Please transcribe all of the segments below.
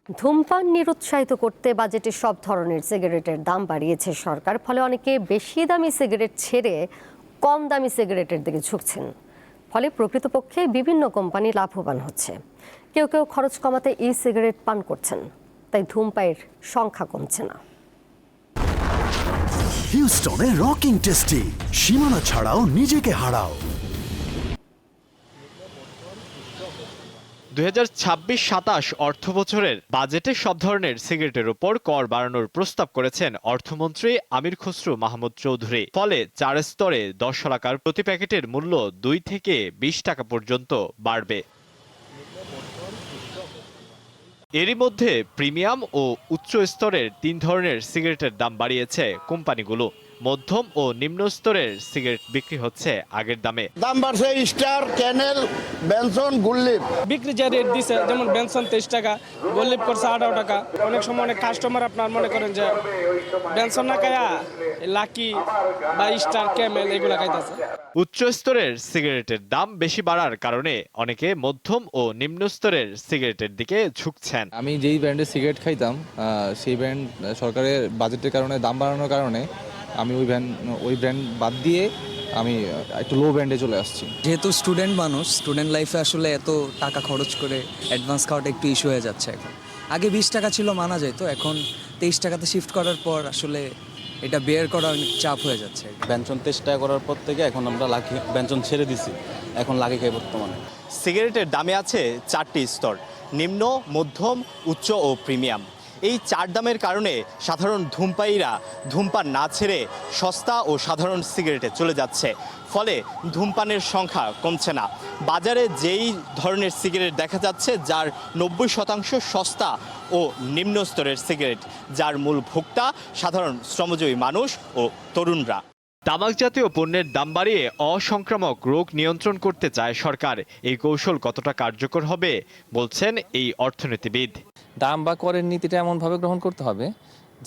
ধূমপান নিরুৎসাহিত করতে বাজেটে সব ধরনের সিগারেটের দাম বাড়িয়েছে সরকার। ফলে অনেকে বেশি দামি সিগারেট ছেড়ে কম দামি সিগারেটের দিকে ঝুঁকছেন। ফলে প্রকৃতপক্ষে বিভিন্ন কোম্পানি লাভবান হচ্ছে। কেউ কেউ খরচ কমাতে ই সিগারেট পান করছেন, তাই ধূমপানের সংখ্যা কমছে না। হিউস্টনে রকিং টেস্টি, সীমানা ছাড়াও নিজেকে হারাও। 2026-27 অর্থবছরের বাজেটে সব ধরনের সিগারেটের উপর কর বাড়ানোর প্রস্তাব করেছেন অর্থমন্ত্রী আমির খসরু মাহমুদ চৌধুরী। ফলে 4 স্তরে 10 টাকার প্রতি প্যাকেটের মূল্য 2 থেকে 20 টাকা পর্যন্ত বাড়বে। এরই মধ্যে প্রিমিয়াম ও উচ্চ স্তরের 3 ধরনের সিগারেটের দাম বাড়িয়েছে কোম্পানিগুলো। মধ্যম ও নিম্ন স্তরের সিগারেট বিক্রি হচ্ছে আগের দামে। দাম বাড়ছে স্টার, ক্যানেল, বেনসন, গুল্লিপ। বিক্রি যে রেট দিছে, যেমন বেনসন 23 টাকা, গুল্লিপ করছে 18 টাকা। অনেক সময় অনেক কাস্টমার আপনার মনে করেন যে বেনসন না খায়া লাকি বা স্টার, ক্যামেল এগুলা খাইতেছে। উচ্চ স্তরের সিগারেটের দাম বেশি বাড়ার কারণে অনেকে মধ্যম ও নিম্ন স্তরের সিগারেটের দিকে ঝুঁকছেন। আমি যেই ব্র্যান্ডের সিগারেট খাইতাম, সেই ব্র্যান্ড সরকারের বাজেটের কারণে, দাম বাড়ানোর কারণে আমি ওই ব্র্যান্ড বাদ দিয়ে আমি একটু লো ব্র্যান্ডে চলে আসছি। যেহেতু স্টুডেন্ট মানুষ, স্টুডেন্ট লাইফে আসলে এত টাকা খরচ করে অ্যাডভান্স খাওয়াটা একটু ইস্যু হয়ে যাচ্ছে। এখন আগে 20 টাকা ছিল, মানা যেত, এখন 23 টাকাতে শিফট করার পর আসলে এটা বেয়ার করা অনেক চাপ হয়ে যাচ্ছে। ব্যঞ্জন 23 টাকা করার পর থেকে এখন আমরা ব্যঞ্জন ছেড়ে দিছি, এখন লাগে খাই বর্তমানে। সিগারেটের দামে আছে 4টি স্তর: নিম্ন, মধ্যম, উচ্চ ও প্রিমিয়াম। এই 4 দামের কারণে সাধারণ ধূমপায়ীরা ধূমপান না ছেড়ে সস্তা ও সাধারণ সিগারেটে চলে যাচ্ছে। ফলে ধূমপানের সংখ্যা কমছে না। বাজারে যেই ধরনের সিগারেট দেখা যাচ্ছে, যার 90% সস্তা ও নিম্ন স্তরের সিগারেট, যার মূল ভোক্তা সাধারণ শ্রমজীবী মানুষ ও তরুণরা। তামাক জাতীয় পণ্যের দাম বাড়িয়ে অসংক্রামক রোগ নিয়ন্ত্রণ করতে চায় সরকার। এই কৌশল কতটা কার্যকর হবে বলছেন এই অর্থনীতিবিদ। দাম বা করের নীতিটা এমনভাবে গ্রহণ করতে হবে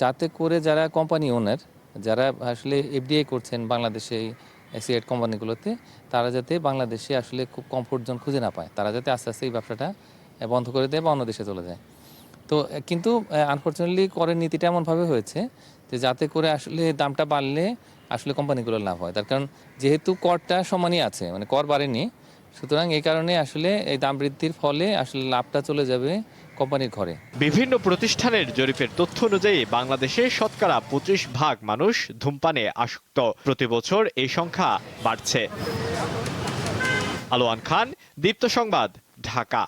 যাতে করে যারা কোম্পানি ওনার, যারা আসলে এফডিআই করছেন বাংলাদেশে সিগারেট কোম্পানিগুলোতে, তারা যাতে বাংলাদেশে আসলে খুব কমফোর্ট জোন খুঁজে না পায়, তারা যাতে আস্তে আস্তে এই ব্যবসাটা বন্ধ করে দেয় বা অন্য দেশে চলে যায়। তো কিন্তু আনফর্চুনেটলি করের নীতিটা এমনভাবে হয়েছে যে যাতে করে আসলে দামটা বাড়লে আসলে কোম্পানিগুলোর লাভ হয়। তার কারণ যেহেতু করটা সমানই আছে, মানে কর বাড়েনি, সুতরাং এই কারণে আসলে এই দাম বৃদ্ধির ফলে আসলে লাভটা চলে যাবে কোম্পানির ঘরে। বিভিন্ন প্রতিষ্ঠানের জরিপের তথ্য অনুযায়ী বাংলাদেশে শতকরা 25% মানুষ ধূমপানে আসক্ত। প্রতি বছর এই সংখ্যা বাড়ছে। আলোয়ান খান, দীপ্ত সংবাদ, ঢাকা।